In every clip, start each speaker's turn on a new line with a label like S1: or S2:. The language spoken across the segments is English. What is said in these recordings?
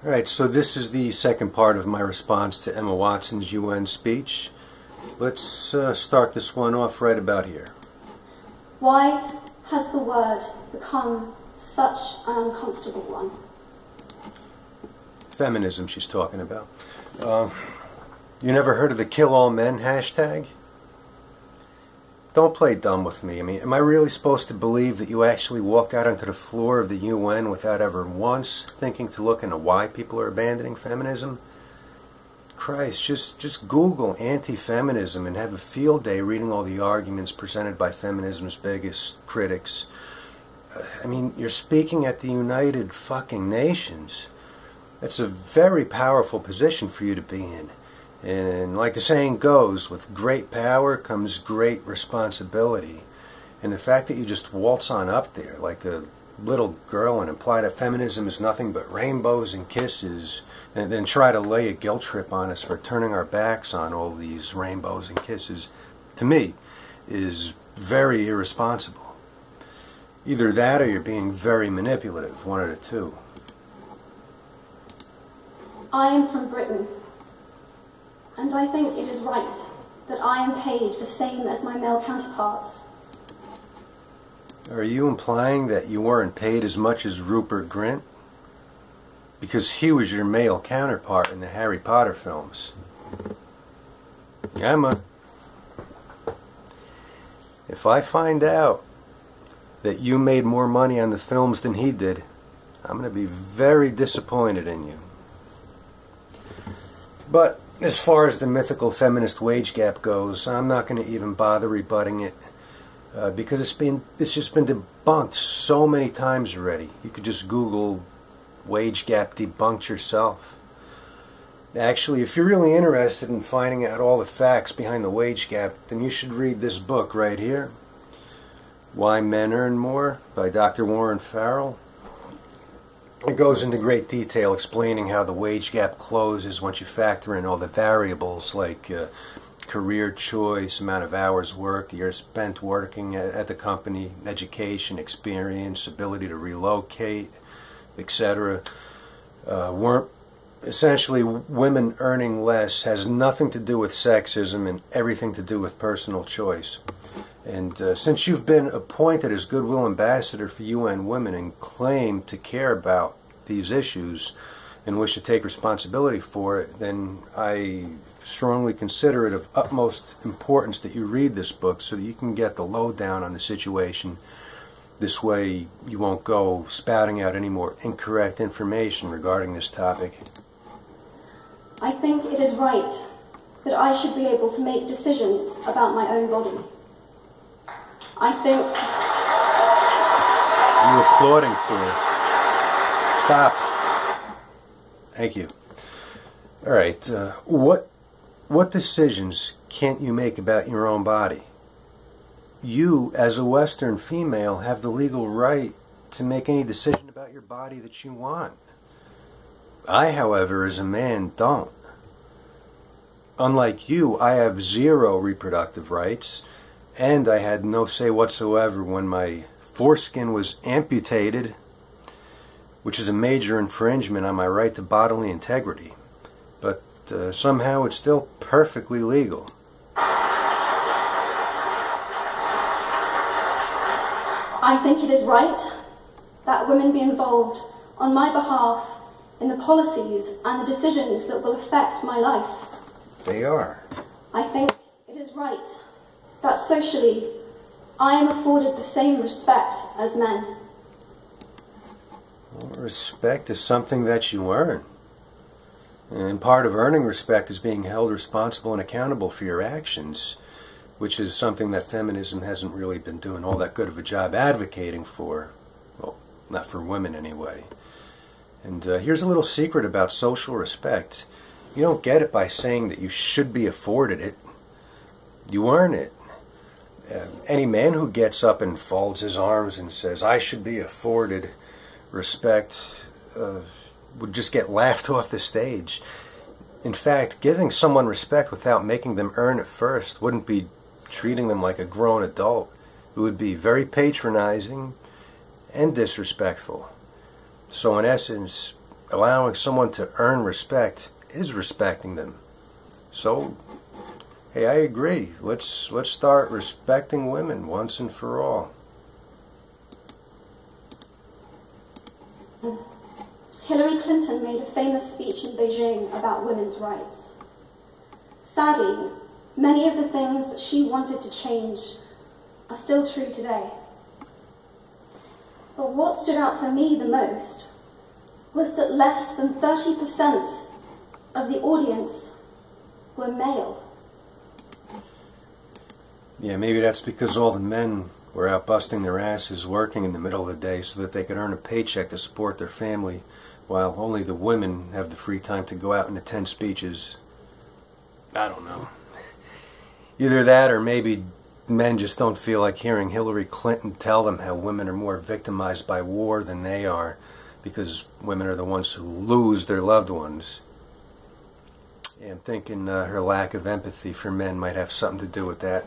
S1: Alright, so this is the second part of my response to Emma Watson's UN speech. Let's start this one off right about here.
S2: Why has the word become such an uncomfortable one?
S1: Feminism she's talking about. You never heard of the Kill All Men hashtag? Don't play dumb with me. I mean, am I really supposed to believe that you actually walked out onto the floor of the UN without ever once thinking to look into why people are abandoning feminism? Christ, just Google anti-feminism and have a field day reading all the arguments presented by feminism's biggest critics. I mean, you're speaking at the United fucking Nations. That's a very powerful position for you to be in. And like the saying goes, with great power comes great responsibility. And the fact that you just waltz on up there like a little girl and imply that feminism is nothing but rainbows and kisses, and then try to lay a guilt trip on us for turning our backs on all these rainbows and kisses, to me, is very irresponsible. Either that or you're being very manipulative, one of the two.
S2: I am from Britain, and I think it is right that I am paid the same as my male counterparts.
S1: Are you implying that you weren't paid as much as Rupert Grint? Because he was your male counterpart in the Harry Potter films. Emma, if I find out that you made more money on the films than he did, I'm going to be very disappointed in you. But as far as the mythical feminist wage gap goes, I'm not going to even bother rebutting it. Because it's just been debunked so many times already. You could just Google wage gap debunked yourself. Actually, if you're really interested in finding out all the facts behind the wage gap, then you should read this book right here, Why Men Earn More by Dr. Warren Farrell. It goes into great detail explaining how the wage gap closes once you factor in all the variables like career choice, amount of hours worked, years spent working at the company, education, experience, ability to relocate, etc. Essentially, women earning less has nothing to do with sexism and everything to do with personal choice. And since you've been appointed as Goodwill Ambassador for UN Women and claim to care about these issues and wish to take responsibility for it, then I strongly consider it of utmost importance that you read this book so that you can get the lowdown on the situation. This way you won't go spouting out any more incorrect information regarding this topic.
S2: I think it is right that I should be able to make decisions about my own body. I think...
S1: You're applauding for it. Stop. Thank you. Alright, what decisions can't you make about your own body? You, as a Western female, have the legal right to make any decision about your body that you want. I, however, as a man, don't. Unlike you, I have zero reproductive rights, and I had no say whatsoever when my foreskin was amputated, which is a major infringement on my right to bodily integrity. But somehow it's still perfectly legal.
S2: I think it is right that women be involved on my behalf in the policies and the decisions that will affect my life.
S1: They are.
S2: I think it is right that socially I am afforded the same respect as men.
S1: Well, respect is something that you earn. And part of earning respect is being held responsible and accountable for your actions, which is something that feminism hasn't really been doing all that good of a job advocating for. Well, not for women anyway. And here's a little secret about social respect. You don't get it by saying that you should be afforded it. You earn it. Any man who gets up and folds his arms and says, I should be afforded respect, would just get laughed off the stage. In fact, giving someone respect without making them earn it first wouldn't be treating them like a grown adult. It would be very patronizing and disrespectful. So in essence, allowing someone to earn respect is respecting them. So, hey, I agree. Let's start respecting women once and for all.
S2: Hillary Clinton made a famous speech in Beijing about women's rights. Sadly, many of the things that she wanted to change are still true today. But what stood out for me the most was that less than 30% of the audience were male.
S1: Yeah, maybe that's because all the men were out busting their asses working in the middle of the day so that they could earn a paycheck to support their family, while only the women have the free time to go out and attend speeches. I don't know. Either that or maybe men just don't feel like hearing Hillary Clinton tell them how women are more victimized by war than they are, because women are the ones who lose their loved ones. Yeah, I'm thinking her lack of empathy for men might have something to do with that.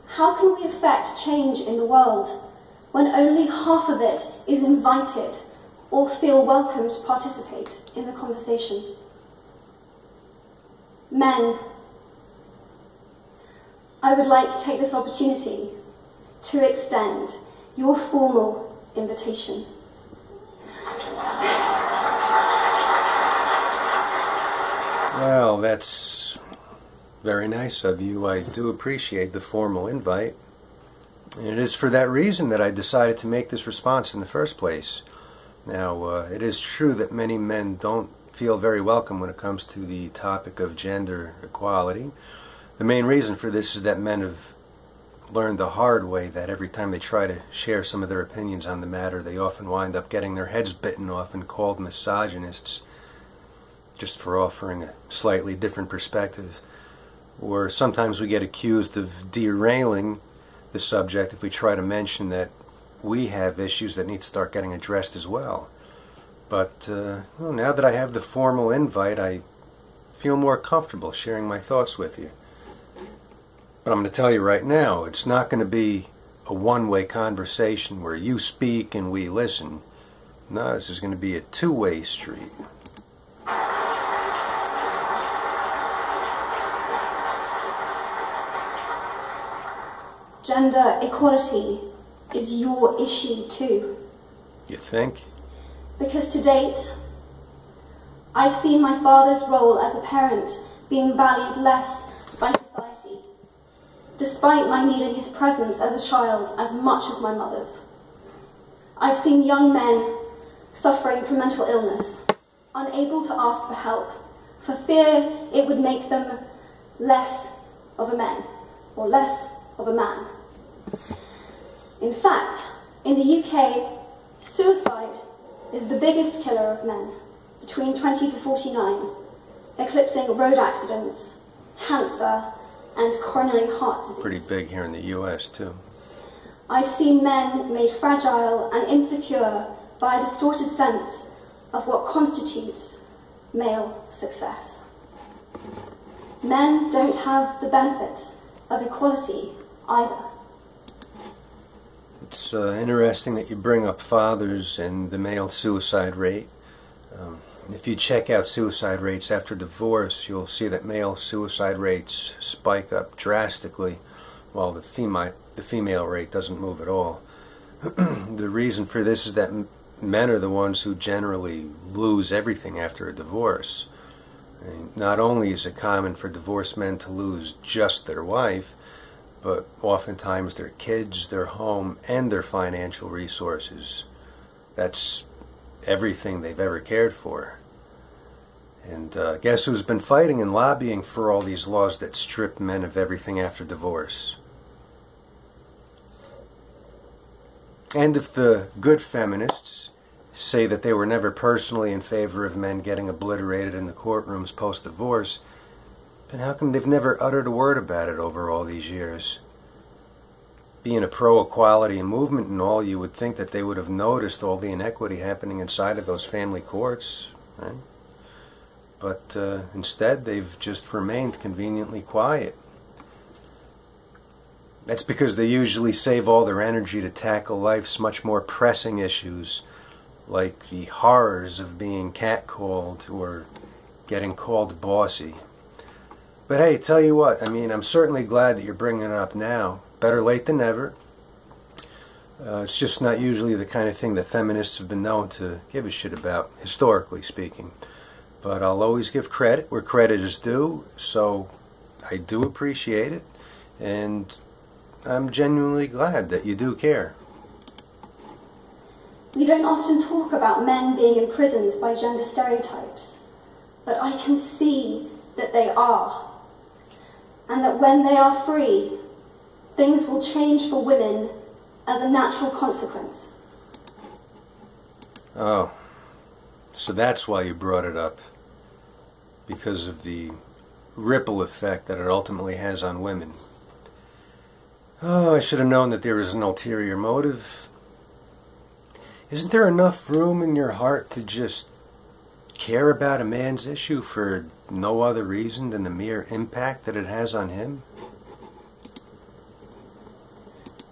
S2: How can we affect change in the world when only half of it is invited or feel welcome to participate in the conversation? Men, I would like to take this opportunity to extend your formal invitation.
S1: Well, that's very nice of you. I do appreciate the formal invite. And it is for that reason that I decided to make this response in the first place. Now, it is true that many men don't feel very welcome when it comes to the topic of gender equality. The main reason for this is that men have learned the hard way that every time they try to share some of their opinions on the matter, they often wind up getting their heads bitten off and called misogynists just for offering a slightly different perspective. Or sometimes we get accused of derailing the subject if we try to mention that we have issues that need to start getting addressed as well. But well, now that I have the formal invite, I feel more comfortable sharing my thoughts with you. But I'm going to tell you right now, it's not going to be a one-way conversation where you speak and we listen. No, this is going to be a two-way street.
S2: Gender equality is your issue too.
S1: You think?
S2: Because to date, I've seen my father's role as a parent being valued less by society, despite my needing his presence as a child as much as my mother's. I've seen young men suffering from mental illness, unable to ask for help, for fear it would make them less of a man, or less of a man. In fact, in the UK, suicide is the biggest killer of men between 20 to 49, eclipsing road accidents, cancer, and coronary heart disease.
S1: Pretty big here in the US too.
S2: I've seen men made fragile and insecure by a distorted sense of what constitutes male success. Men don't have the benefits of equality either.
S1: It's interesting that you bring up fathers and the male suicide rate. If you check out suicide rates after divorce, you'll see that male suicide rates spike up drastically, while the female rate doesn't move at all. The reason for this is that men are the ones who generally lose everything after a divorce. I mean, not only is it common for divorced men to lose just their wife, but oftentimes their kids, their home, and their financial resources. That's everything they've ever cared for. And guess who's been fighting and lobbying for all these laws that strip men of everything after divorce? And if the good feminists say that they were never personally in favor of men getting obliterated in the courtrooms post-divorce, then how come they've never uttered a word about it over all these years? Being a pro-equality movement and all, you would think that they would have noticed all the inequity happening inside of those family courts, right? But instead, they've just remained conveniently quiet. That's because they usually save all their energy to tackle life's much more pressing issues, like the horrors of being catcalled or getting called bossy. But hey, tell you what, I mean, I'm certainly glad that you're bringing it up now. Better late than never. It's just not usually the kind of thing that feminists have been known to give a shit about, historically speaking. But I'll always give credit where credit is due, so I do appreciate it, and I'm genuinely glad that you do care.
S2: We don't often talk about men being imprisoned by gender stereotypes, but I can see that they are, and that when they are free, things will change for women as a natural consequence.
S1: Oh, so that's why you brought it up. Because of the ripple effect that it ultimately has on women. Oh, I should have known that there was an ulterior motive. Isn't there enough room in your heart to just care about a man's issue for no other reason than the mere impact that it has on him?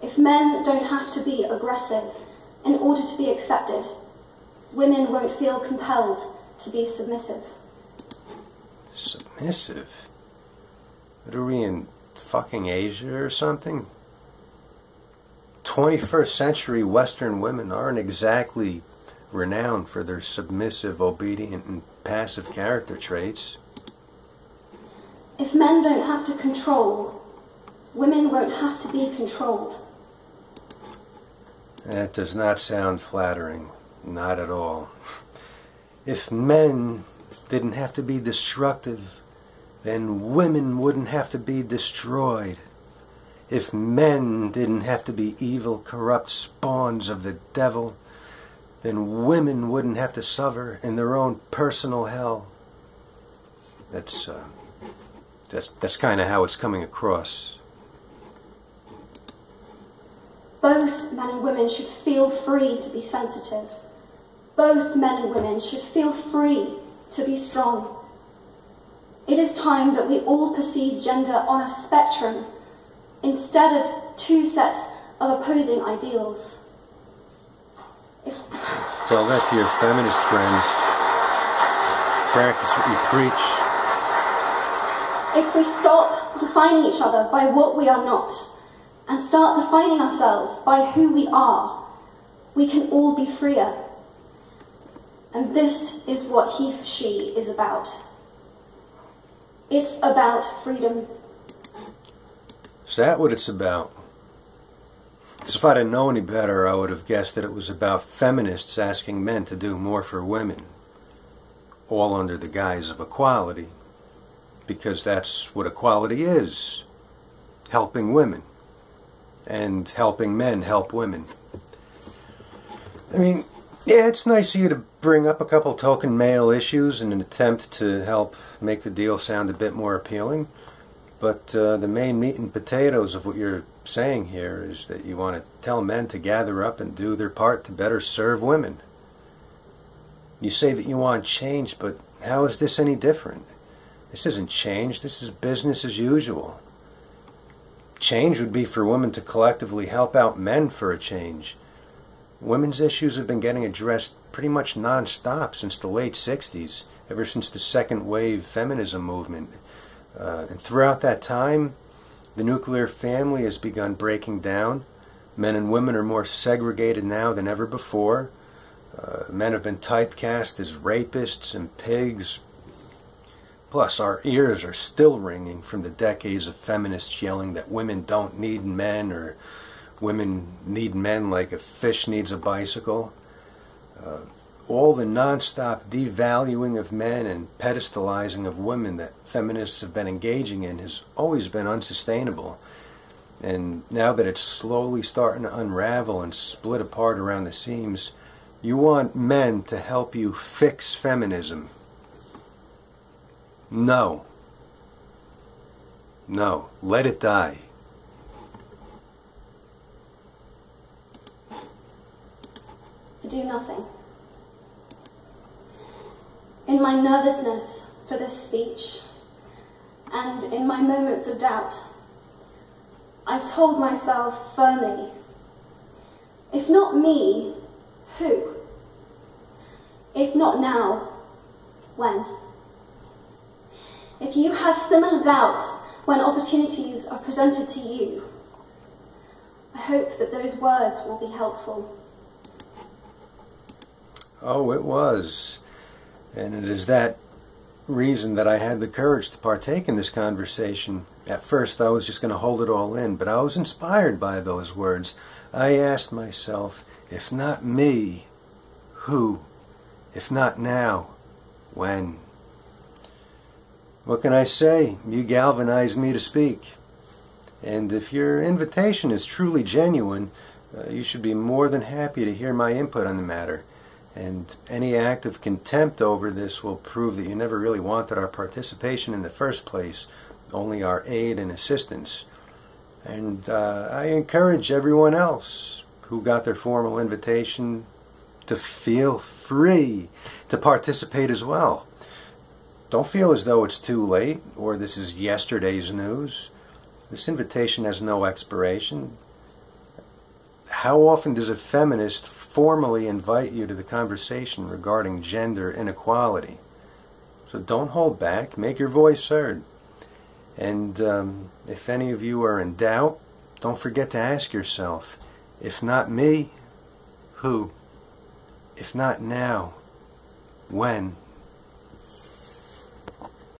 S2: If men don't have to be aggressive in order to be accepted, women won't feel compelled to be submissive.
S1: Submissive? What are we in fucking Asia or something? 21st century Western women aren't exactly renowned for their submissive, obedient, and passive character traits.
S2: If men don't have to control, women won't have to be controlled.
S1: That does not sound flattering. Not at all. If men didn't have to be destructive, then women wouldn't have to be destroyed. If men didn't have to be evil, corrupt spawns of the devil, then women wouldn't have to suffer in their own personal hell. That's kind of how it's coming across.
S2: Both men and women should feel free to be sensitive. Both men and women should feel free to be strong. It is time that we all perceive gender on a spectrum instead of two sets of opposing ideals.
S1: Tell that to your feminist friends. Practice what you preach.
S2: If we stop defining each other by what we are not and start defining ourselves by who we are, we can all be freer. And this is what heforshe is about. It's about freedom.
S1: Is that what it's about? Because if I didn't know any better, I would have guessed that it was about feminists asking men to do more for women. All under the guise of equality. Because that's what equality is. Helping women. And helping men help women. I mean, yeah, it's nice of you to bring up a couple token male issues in an attempt to help make the deal sound a bit more appealing. But the main meat and potatoes of what you're saying here is that you want to tell men to gather up and do their part to better serve women. You say that you want change, but how is this any different? This isn't change, this is business as usual. Change would be for women to collectively help out men for a change. Women's issues have been getting addressed pretty much non-stop since the late 60s, ever since the second wave feminism movement. And throughout that time, the nuclear family has begun breaking down. Men and women are more segregated now than ever before. Men have been typecast as rapists and pigs. Plus, our ears are still ringing from the decades of feminists yelling that women don't need men, or women need men like a fish needs a bicycle. All the non-stop devaluing of men and pedestalizing of women that feminists have been engaging in has always been unsustainable. And now that it's slowly starting to unravel and split apart around the seams, you want men to help you fix feminism. No. No. Let it die.
S2: To do nothing. In my nervousness for this speech, and in my moments of doubt, I've told myself firmly, if not me, who? If not now, when? If you have similar doubts when opportunities are presented to you, I hope that those words will be helpful.
S1: Oh, it was. And it is that reason that I had the courage to partake in this conversation. At first I was just going to hold it all in, but I was inspired by those words. I asked myself, if not me, who? If not now, when? What can I say? You galvanized me to speak. And if your invitation is truly genuine, you should be more than happy to hear my input on the matter. And any act of contempt over this will prove that you never really wanted our participation in the first place, only our aid and assistance. And I encourage everyone else who got their formal invitation to feel free to participate as well. Don't feel as though it's too late or this is yesterday's news. This invitation has no expiration. How often does a feminist formally invite you to the conversation regarding gender inequality? So don't hold back. Make your voice heard. And if any of you are in doubt, don't forget to ask yourself, if not me, who? If not now, when?